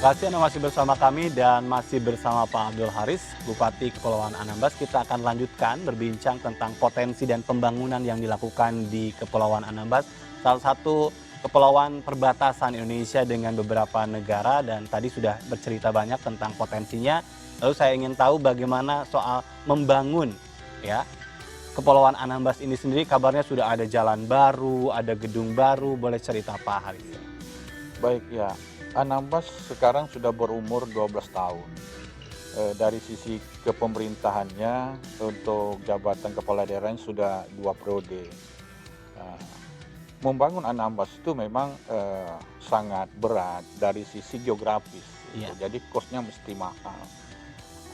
Kasih Anda masih bersama kami dan masih bersama Pak Abdul Haris, Bupati Kepulauan Anambas. Kita akan lanjutkan berbincang tentang potensi dan pembangunan yang dilakukan di Kepulauan Anambas. Salah satu kepulauan perbatasan Indonesia dengan beberapa negara dan tadi sudah bercerita banyak tentang potensinya. Lalu saya ingin tahu bagaimana soal membangun ya Kepulauan Anambas ini sendiri. Kabarnya sudah ada jalan baru, ada gedung baru. Boleh cerita Pak Haris? Baik ya, Anambas sekarang sudah berumur 12 tahun. Dari sisi kepemerintahannya untuk jabatan kepala daerahnya sudah 2 periode. Membangun Anambas itu memang sangat berat dari sisi geografis, gitu. Jadi kosnya mesti mahal.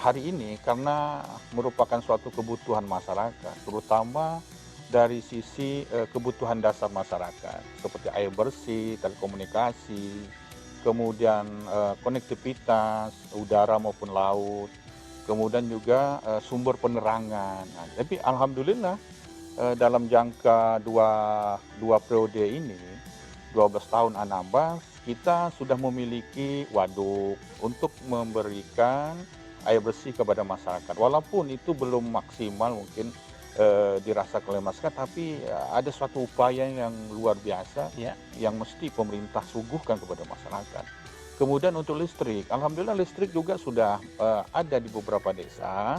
Hari ini karena merupakan suatu kebutuhan masyarakat, terutama dari sisi kebutuhan dasar masyarakat seperti air bersih, telekomunikasi, kemudian konektivitas udara maupun laut, kemudian juga sumber penerangan. Nah, tapi alhamdulillah dalam jangka dua periode ini, 12 tahun Anambas, kita sudah memiliki waduk untuk memberikan air bersih kepada masyarakat. Walaupun itu belum maksimal mungkin dirasakan oleh masyarakat, tapi ada suatu upaya yang luar biasa yang mesti pemerintah suguhkan kepada masyarakat. Kemudian untuk listrik, alhamdulillah listrik juga sudah ada di beberapa desa.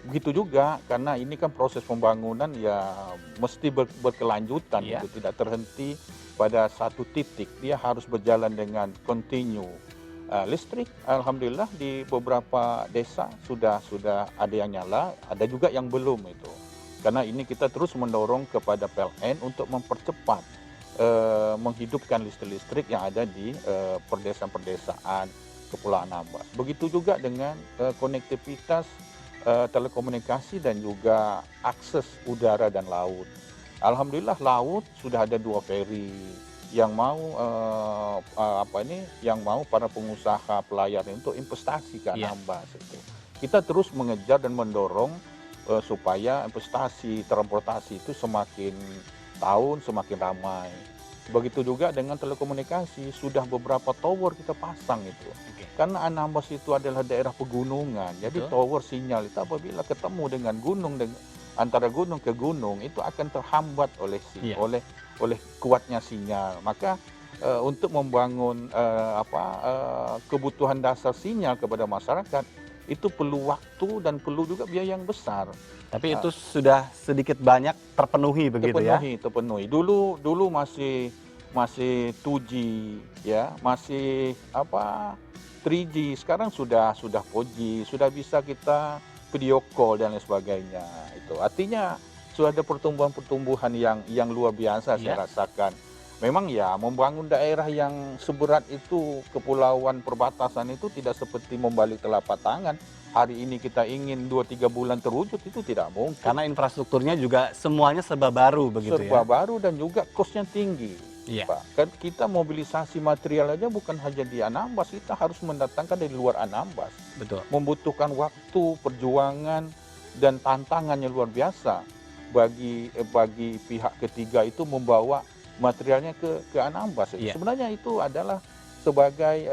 Begitu juga karena ini kan proses pembangunan ya mesti berkelanjutan, itu tidak terhenti pada satu titik, dia harus berjalan dengan kontinu. Listrik alhamdulillah di beberapa desa sudah ada yang nyala, ada juga yang belum itu. Karena ini kita terus mendorong kepada PLN untuk mempercepat menghidupkan listrik yang ada di perdesaan-perdesaan Kepulauan Anambas. Begitu juga dengan konektivitas telekomunikasi dan juga akses udara dan laut. Alhamdulillah laut sudah ada 2 feri yang mau yang mau para pengusaha pelayar untuk investasi ke Anambas itu. Kita terus mengejar dan mendorong supaya investasi transportasi itu semakin tahun semakin ramai. Begitu juga dengan telekomunikasi, sudah beberapa tower kita pasang itu. Karena Anambas itu adalah daerah pegunungan, jadi tower sinyal itu apabila ketemu dengan gunung, antara gunung ke gunung itu akan terhambat oleh kuatnya sinyal. Maka untuk membangun kebutuhan dasar sinyal kepada masyarakat itu perlu waktu dan perlu juga biaya yang besar. Tapi itu sudah sedikit banyak terpenuhi begitu terpenuhi. Dulu masih 2G ya, masih 3G. Sekarang sudah 4G, sudah bisa kita video call dan lain sebagainya. Itu artinya sudah ada pertumbuhan yang luar biasa saya rasakan. Memang ya membangun daerah yang seberat itu, kepulauan perbatasan itu tidak seperti membalik telapak tangan. Hari ini kita ingin 2-3 bulan terwujud itu tidak mungkin. Karena infrastrukturnya juga semuanya serba baru begitu serba baru dan juga kosnya tinggi. Pak. Kan kita mobilisasi material aja bukan hanya di Anambas, kita harus mendatangkan dari luar Anambas. Betul. Membutuhkan waktu, perjuangan dan tantangannya luar biasa bagi pihak ketiga itu membawa materialnya ke Anambas. Sebenarnya itu adalah sebagai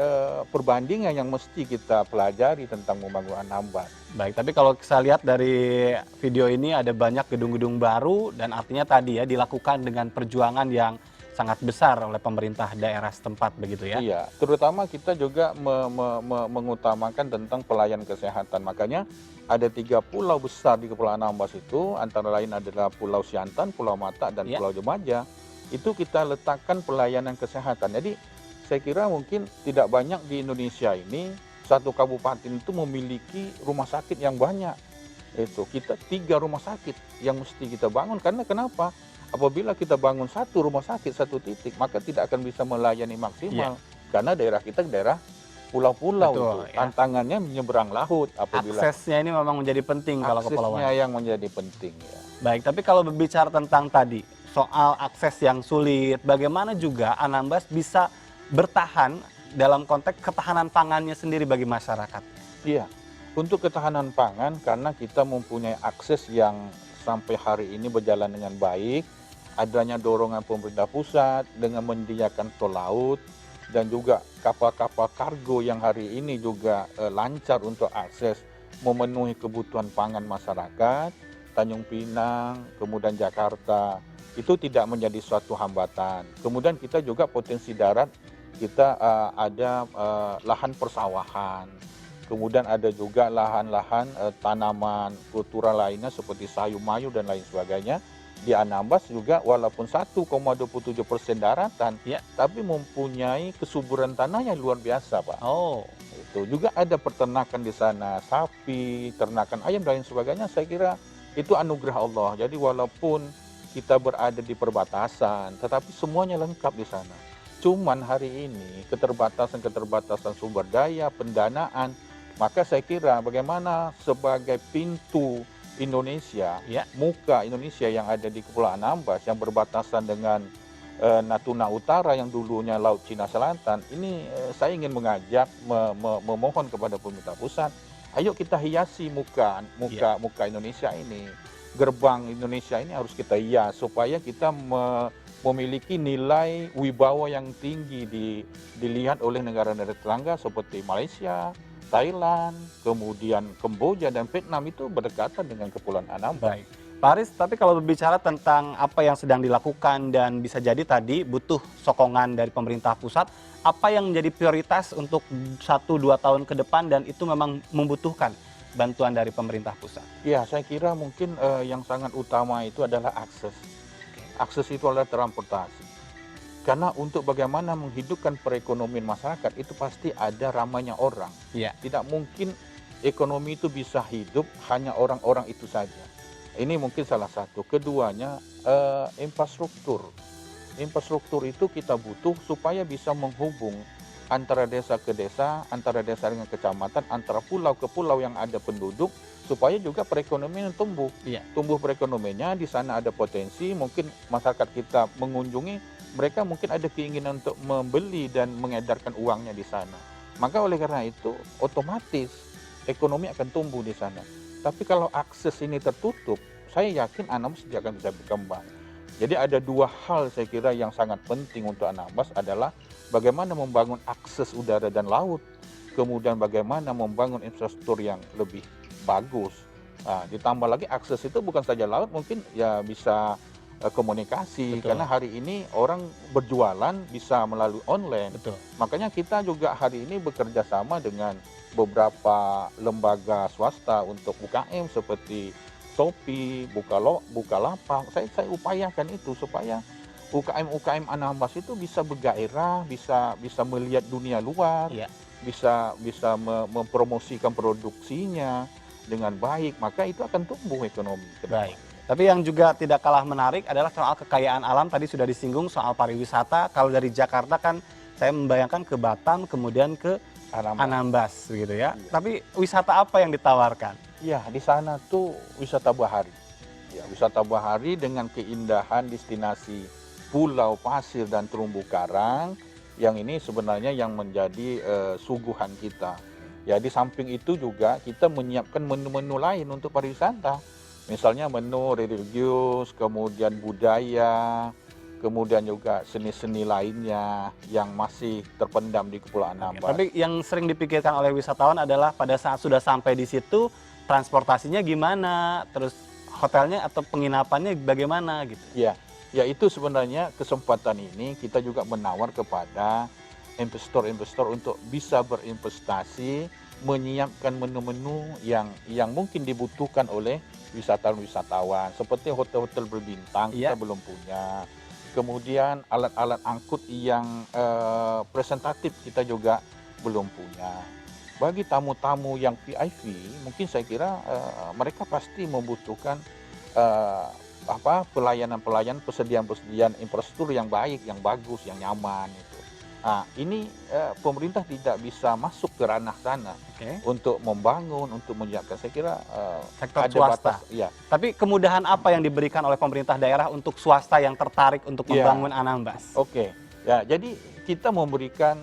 perbandingan yang mesti kita pelajari tentang membangun Anambas. Baik, tapi kalau saya lihat dari video ini ada banyak gedung-gedung baru dan artinya tadi ya dilakukan dengan perjuangan yang sangat besar oleh pemerintah daerah setempat begitu ya? Iya, terutama kita juga mengutamakan tentang pelayanan kesehatan. Makanya ada 3 pulau besar di Kepulauan Anambas itu, antara lain adalah Pulau Siantan, Pulau Mata, dan Pulau Jemaja. Itu kita letakkan pelayanan kesehatan. Jadi saya kira mungkin tidak banyak di Indonesia ini satu kabupaten itu memiliki rumah sakit yang banyak. Itu kita 3 rumah sakit yang mesti kita bangun. Karena kenapa? Apabila kita bangun satu rumah sakit satu titik, maka tidak akan bisa melayani maksimal. Karena daerah kita daerah pulau-pulau. Tantangannya menyeberang laut. Apabila aksesnya ini memang menjadi penting kalau kepulauan. Aksesnya yang menjadi penting ya. Baik, tapi kalau berbicara tentang tadi soal akses yang sulit, bagaimana juga Anambas bisa bertahan dalam konteks ketahanan pangannya sendiri bagi masyarakat? Iya, untuk ketahanan pangan karena kita mempunyai akses yang sampai hari ini berjalan dengan baik, adanya dorongan pemerintah pusat dengan menyediakan tol laut, dan juga kapal-kapal kargo yang hari ini juga lancar untuk akses memenuhi kebutuhan pangan masyarakat, Tanjung Pinang, kemudian Jakarta, itu tidak menjadi suatu hambatan. Kemudian kita juga potensi darat, kita ada lahan persawahan, kemudian ada juga lahan-lahan tanaman kultural lainnya seperti sayur mayur dan lain sebagainya. Di Anambas juga walaupun 1,27% daratan, Ya. tapi mempunyai kesuburan tanah yang luar biasa, Pak. Oh, Itu juga ada peternakan di sana, sapi, ternakan ayam dan lain sebagainya. Saya kira itu anugerah Allah. Jadi walaupun kita berada di perbatasan, tetapi semuanya lengkap di sana. Cuman hari ini keterbatasan sumber daya, pendanaan, maka saya kira bagaimana sebagai pintu Indonesia, ya. muka Indonesia yang ada di Kepulauan Anambas yang berbatasan dengan Natuna Utara yang dulunya Laut Cina Selatan, ini saya ingin mengajak, memohon kepada pemerintah pusat, ayo kita hiasi muka Indonesia ini. Gerbang Indonesia ini harus kita hias supaya kita memiliki nilai wibawa yang tinggi dilihat oleh negara-negara tetangga seperti Malaysia, Thailand, kemudian Kamboja dan Vietnam itu berdekatan dengan Kepulauan Anambas. Baik. Pak Aris, tapi kalau berbicara tentang apa yang sedang dilakukan dan bisa jadi tadi butuh sokongan dari pemerintah pusat, apa yang menjadi prioritas untuk 1-2 tahun ke depan dan itu memang membutuhkan bantuan dari pemerintah pusat? Ya, saya kira mungkin yang sangat utama itu adalah akses. Akses itu adalah transportasi. Karena untuk bagaimana menghidupkan perekonomian masyarakat itu pasti ada ramainya orang. Ya. Tidak mungkin ekonomi itu bisa hidup hanya orang-orang itu saja. Ini mungkin salah satu. Keduanya infrastruktur. Infrastruktur itu kita butuh supaya bisa menghubung antara desa ke desa, antara desa dengan kecamatan, antara pulau ke pulau yang ada penduduk, supaya juga perekonomian tumbuh. Iya. Tumbuh perekonomiannya, di sana ada potensi, mungkin masyarakat kita mengunjungi, mereka mungkin ada keinginan untuk membeli dan mengedarkan uangnya di sana. Maka oleh karena itu, otomatis ekonomi akan tumbuh di sana. Tapi kalau akses ini tertutup, saya yakin Anambas tidak akan bisa berkembang. Jadi ada dua hal saya kira yang sangat penting untuk Anambas adalah bagaimana membangun akses udara dan laut, kemudian bagaimana membangun infrastruktur yang lebih bagus. Nah, ditambah lagi akses itu bukan saja laut, mungkin ya bisa komunikasi. Betul. Karena hari ini orang berjualan bisa melalui online. Betul. Makanya kita juga hari ini bekerja sama dengan beberapa lembaga swasta untuk UKM seperti Shopee, Bukalapak. Saya upayakan itu supaya UKM Anambas itu bisa bergairah, bisa melihat dunia luar, Ya. bisa mempromosikan produksinya dengan baik, maka itu akan tumbuh ekonomi. Baik. Tapi yang juga tidak kalah menarik adalah soal kekayaan alam. Tadi sudah disinggung soal pariwisata. Kalau dari Jakarta kan saya membayangkan ke Batam, kemudian ke Anambas gitu ya. Iya. Tapi wisata apa yang ditawarkan? Ya, di sana tuh wisata bahari. Ya, wisata bahari dengan keindahan destinasi pulau pasir dan terumbu karang yang ini sebenarnya yang menjadi suguhan kita. Ya, di samping itu juga kita menyiapkan menu-menu lain untuk pariwisata. Misalnya menu religius, kemudian budaya, kemudian juga seni-seni lainnya yang masih terpendam di Kepulauan Anambas. Tapi yang sering dipikirkan oleh wisatawan adalah pada saat sudah sampai di situ, transportasinya gimana, terus hotelnya atau penginapannya bagaimana gitu. Ya, ya itu sebenarnya kesempatan ini kita juga menawar kepada investor-investor untuk bisa berinvestasi, menyiapkan menu-menu yang mungkin dibutuhkan oleh wisatawan-wisatawan. Seperti hotel-hotel berbintang kita belum punya. Kemudian alat-alat angkut yang presentatif kita juga belum punya. Bagi tamu-tamu yang VIP, mungkin saya kira mereka pasti membutuhkan pelayanan-pelayanan, persediaan infrastruktur yang baik, yang bagus, yang nyaman itu. Nah, ini pemerintah tidak bisa masuk ke ranah sana untuk membangun, untuk menyiapkan. Saya kira sektor ada swasta. batas. Ya. Tapi kemudahan apa yang diberikan oleh pemerintah daerah untuk swasta yang tertarik untuk membangun Anambas? Oke, ya jadi kita memberikan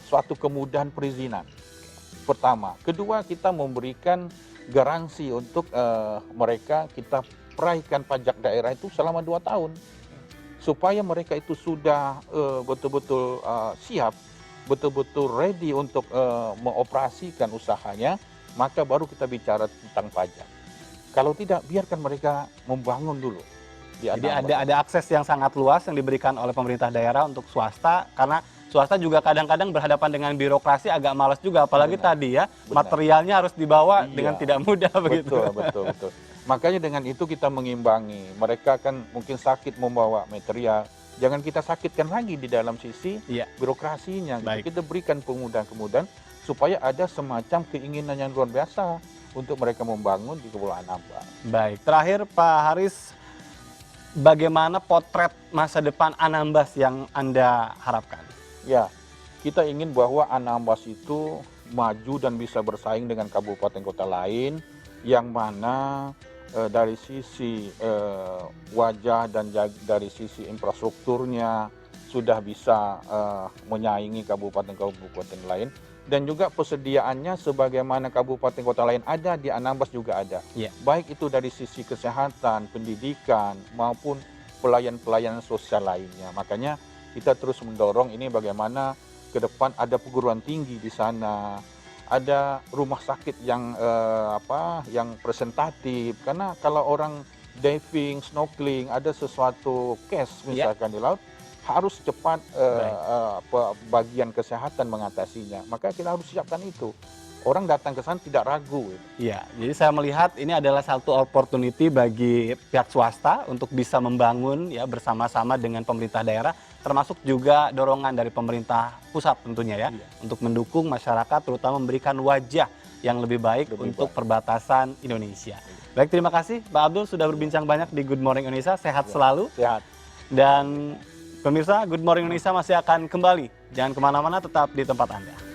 suatu kemudahan perizinan. Pertama, kedua kita memberikan garansi untuk mereka kita peraikan pajak daerah itu selama 2 tahun. supaya mereka itu sudah betul-betul siap, betul-betul ready untuk mengoperasikan usahanya, maka baru kita bicara tentang pajak. Kalau tidak, biarkan mereka membangun dulu. Jadi ada akses yang sangat luas yang diberikan oleh pemerintah daerah untuk swasta, karena swasta juga kadang-kadang berhadapan dengan birokrasi agak malas juga, apalagi tadi ya, materialnya harus dibawa dengan tidak mudah begitu. Betul. Makanya dengan itu kita mengimbangi. Mereka kan mungkin sakit membawa material, jangan kita sakitkan lagi di dalam sisi birokrasinya. Gitu. Kita berikan kemudahan-kemudahan supaya ada semacam keinginan yang luar biasa untuk mereka membangun di Kepulauan Anambas. Baik, terakhir Pak Haris, bagaimana potret masa depan Anambas yang Anda harapkan? Ya, kita ingin bahwa Anambas itu maju dan bisa bersaing dengan kabupaten kota lain, yang mana dari sisi wajah dan dari sisi infrastrukturnya sudah bisa menyaingi kabupaten-kabupaten lain, dan juga persediaannya sebagaimana kabupaten kota lain ada, di Anambas juga ada. Baik itu dari sisi kesehatan, pendidikan, maupun pelayanan-pelayanan sosial lainnya. Makanya kita terus mendorong ini bagaimana ke depan ada perguruan tinggi di sana, ada rumah sakit yang yang presentatif. Karena kalau orang diving, snorkeling, ada sesuatu case misalkan di laut, harus cepat bagian kesehatan mengatasinya. Maka kita harus siapkan itu. Orang datang ke sana tidak ragu. Iya, jadi saya melihat ini adalah satu opportunity bagi pihak swasta untuk bisa membangun ya bersama-sama dengan pemerintah daerah, termasuk juga dorongan dari pemerintah pusat tentunya ya, untuk mendukung masyarakat, terutama memberikan wajah yang lebih baik untuk perbatasan Indonesia. Baik, terima kasih Pak Abdul sudah berbincang banyak di Good Morning Indonesia. Sehat selalu. Sehat. Dan pemirsa, Good Morning Indonesia masih akan kembali. Jangan kemana-mana, tetap di tempat Anda.